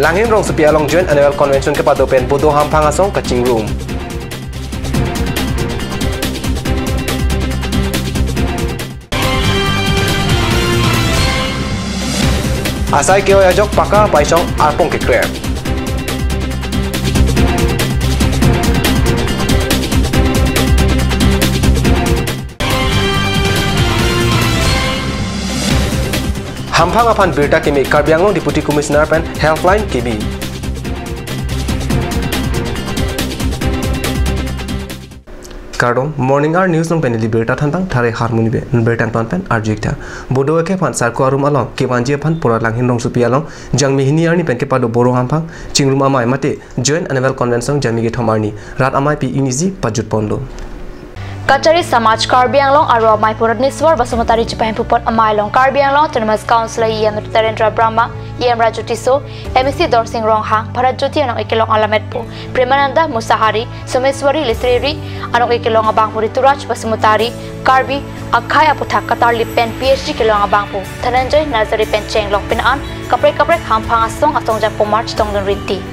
Langin rong supia long joint annual convention ke padopen bodo hampang asong kaching room. Asai keo ajok paka paisong arpong ke krem. Hampang apan berita kami Karbi Anglong Deputy Commissioner pen Healthline KB. Kardom morning hour news nong pen berita tentang thare harmoni be berita pen arjikta. Bodo ke pan sarko arum along ke banjie pan pura langhin rong supi along jang mihini arni pen ke pado boro hampang cingrum amai mate joint annual convention jami ge thomarni rat amai pi inizi pajut pondo. Kachari Samaj Karbi Anglong aro mai puradniswar basumutari chipahin pupot amai long Karbi Anglong Autonomous Council EM Tarendra Brahma EM Rajutiso MEC Dorsing Rong Hang Parajoti anong ikilong alamet po Premananda Musahari Sumeswari Lisriri anong ikilong abang po Rituraj basumutari Karbi Akhai aputak Katar Lipen PhD kilong abang po Tananjoy Nazari Pen Cheng Long Pinaan Kaprek hampang asong jang po March tongdon rinti.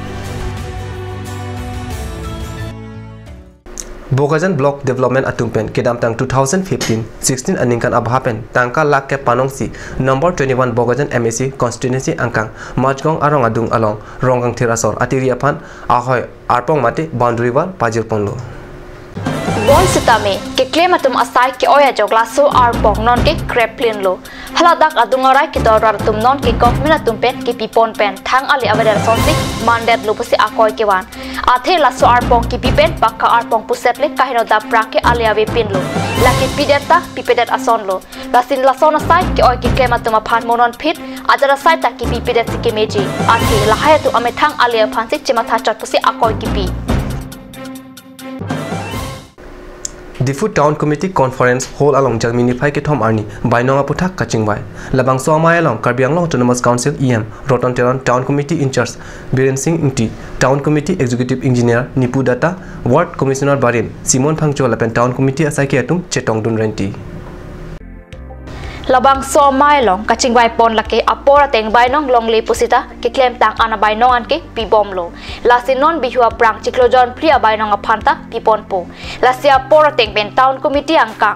Bogajan Block Development Atungpen kedam tang 2015-16 aningkan abhapen tangka lak ke panongsi number 21 Bogajan MSC constituency angkang Majgong arong adung along rongang tirasor atiriapan ahoy arpong mate boundary wall pajil ponlo. Bon sitame ke claim atum asai ke oya joglaso arpong non ke kreplin lo haladak adungarai ke dorar tum non ke government atum pen ke pipon pen thang ali avadar sonsi mandat lo pusi akoy ke wan athe laso arpong ki pipen pakka arpong pusetle kahino da prake ali ave pin lo laki pideta pipedet ason lo lasin lason asai ke oy ke claim atum aphan monon phit ajara sai ta ki pipedet ke meji athe lahaya tu ame thang ali aphan se chimatha chot pusi akoy ki pi. Difu Town Committee Conference hall along Jalmini Phai ke thom arni bainonga puthak kachingbai labang so amai along Karbi Anglong Autonomous Council EM Roton Teron Town Committee in charge Biren Singh Inti Town Committee Executive Engineer Nipu Data Ward Commissioner Barin Simon Phangcho lapen Town Committee asai ke atum Chetong Dun Renti labang so mai long kaching bai pon lake apora teng bai nong long le pusita ke claim tang ana bai nong an ke pi bom lo lasin non bihua prang chiklojon pria bai nong aphanta pi pon po lasia apora teng ben town committee angka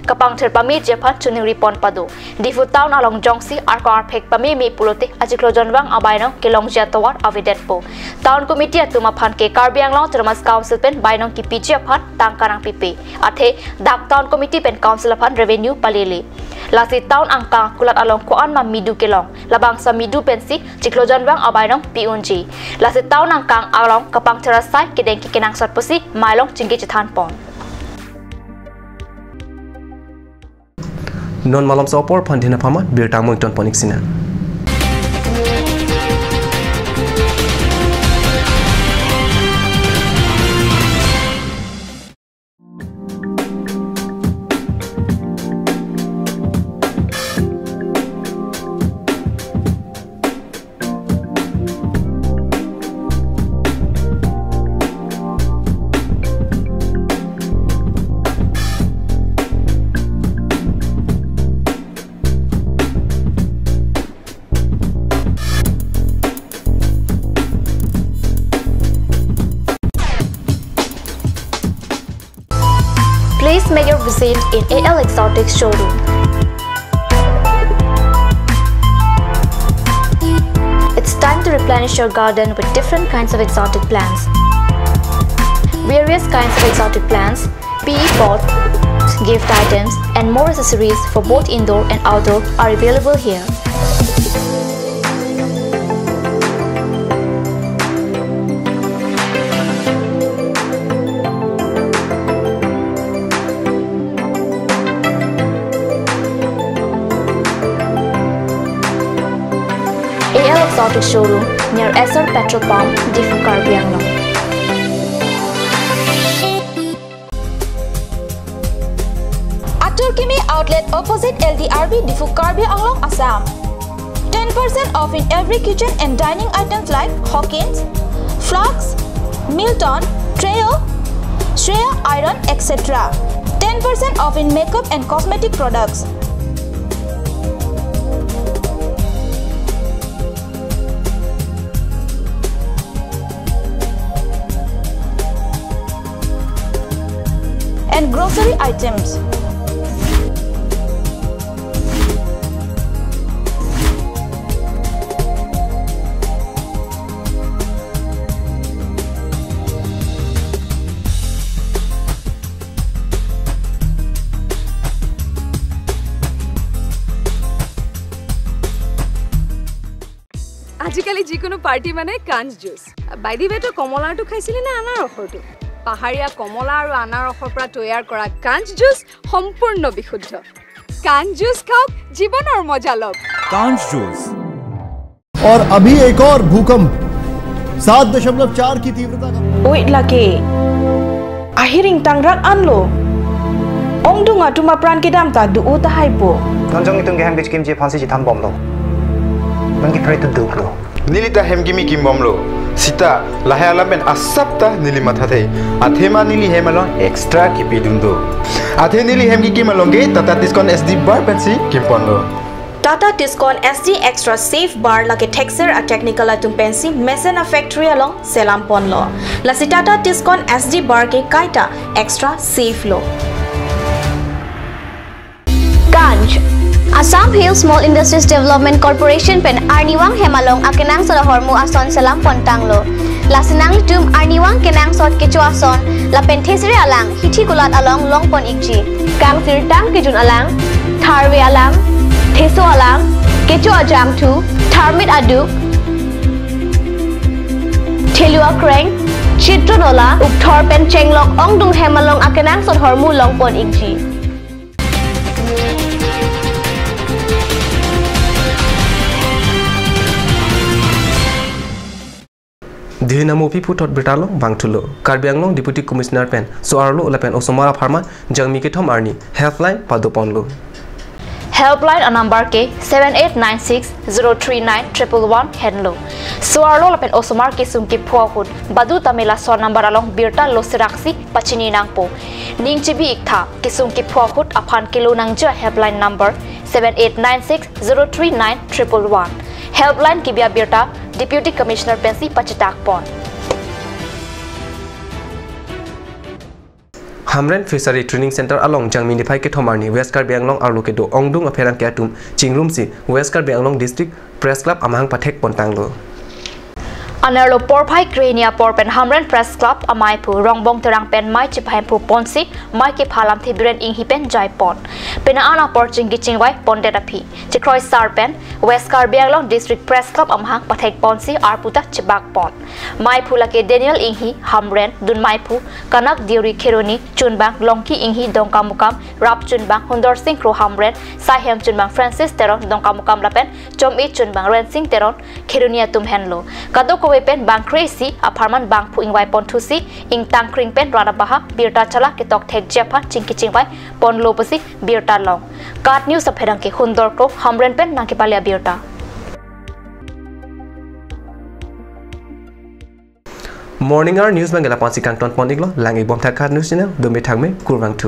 kapang ther pami jepan chuning ripon padu difu town along jongsi arkar phek pami mi pulote achiklojon wang abai nong ke long jatawar avidet po town committee atuma phan ke Karbi Anglong Autonomous Council pen bai nong ki piji aphan tang karang pipe athe dak town committee pen council aphan revenue palele lasi town angka kulat along kuan ma midu kelong labang sa midu pensi chiklojan wang abai nong piunji lasi town angkang along kapang terasai kedeng ki kenang sot pusi mailong jinggi chethan pon non malam sopor pandina pama birtang moiton ponik sinan. Please make your visit in AL Exotics showroom. It's time to replenish your garden with different kinds of exotic plants. Various kinds of exotic plants, PE pots, gift items, and more accessories for both indoor and outdoor are available here. AL Exotic Showroom near Esor Petrol Pump, Difu Karbi Anglong. Aturkimi Outlet opposite LDRB, Difu Karbi Anglong, Assam. 10% off in every kitchen and dining items like Hawkins, Flux, Milton, Treo, Shreya Iron, etc. 10% off in makeup and cosmetic products. and grocery items. আজিকালি যিকোনো পাৰ্টি মানে কাঞ্চ জুচ বাইদি বেটো কমলাটো খাইছিলি না আনাৰসৰটো পাহাৰীয়া কমলা আৰু আনাৰসৰ পৰা তৈয়াৰ কৰা কাঞ্চ জুচ সম্পূৰ্ণ বিশুদ্ধ কাঞ্চ জুচ খাওক জীৱনৰ মজা লওক कांच जूस। और अभी एक और भूकंप 7.4 की तीव्रता का Wait lagi. Ahiring tangrak anlo. Ong dunga tuma pran ki dam ta du uta haipo. Nonjong itong geham bitch kim je phansi ji tham bom lo. Bangki pray to duk lo. Nilita hemgimi kimbomlo sita lahaya ben asapta nili mathate athema nili hemalon extra kipidundo athe nili hemgi kimalonge tata discount SD bar pensi kimponlo Tata Tiscon SD Extra Safe Bar lagi texture a technical atum pensi Mesena Factory along Selampon lo lasi Tata Tiscon SD Bar ke kaita extra safe lo Ganj Assam Hill Small Industries Development Corporation pen Arniwang Hemalong akenang sa hormu ason selam pontanglo. Lasinang litum Arniwang kenang sot kecu ason la penthesri alang hithi gulat along longpon ikji. Kang sirtang kijun alang tharwe alang theso alang kecu ajam tu tharmit adu thelua kreng chitronola ukthor pen chenglok ongdung Hemalong akenang sot hormu longpon ikji. Dihinamupi putot bertalo bangtulo. Karbi Anglong Deputy Commissioner pen soarlo ulapen osomara pharma jangmi ke thom arni helpline padoponlo. Helpline a number ke 7896039111 henlo. Soarlo lapen osomar ke sumki phuahut badu tamila so number along birta losiraksi pachini nangpo. Ningchibi iktha ke sumki phuahut aphan kilo nangja helpline number 7896039111. Helpline kibia birta Deputy Commissioner Pensi Pachitak Pon. Hamren Fishery Training Center along Jangmini Pai ke thomarni West Karbi Anglong arloke do ongdung apherang ke atum chingrum si West Karbi Anglong District Press Club amang pathek pontanglo. Anerlo porpai krenia porpen Hamren Press Club amaipu rongbong terang pen mai chiphaimpu ponsi mai ke phalam thibiren inghi pen jaipon pena ana porching gichingwai pondetapi chikroi sarpen West Karbi Anglong District Press Club amhang pathek ponsi arputa chibak pon mai phulake Daniel inghi Hamren dun maipu kanak diuri kheroni chunbang longki inghi dongkamukam rap chunbang Hundor Singh Kro Hamren Saihem chunbang Francis Teron dongkamukam lapen chomi chunbang Ren Singh Teron kheronia tum henlo kadok pen bang crazy apartment bang pu ingwai pon thusi ing tang kring pen rana baha birta chala ke tok thek jepa chingki chingwai pon lopasi birta long kat news apherang ke Hundor Kro Hamren pen nangke palia birta Morning hour news bangela pansi kangton poniglo langi bom thak news channel domi thakme kurwang 2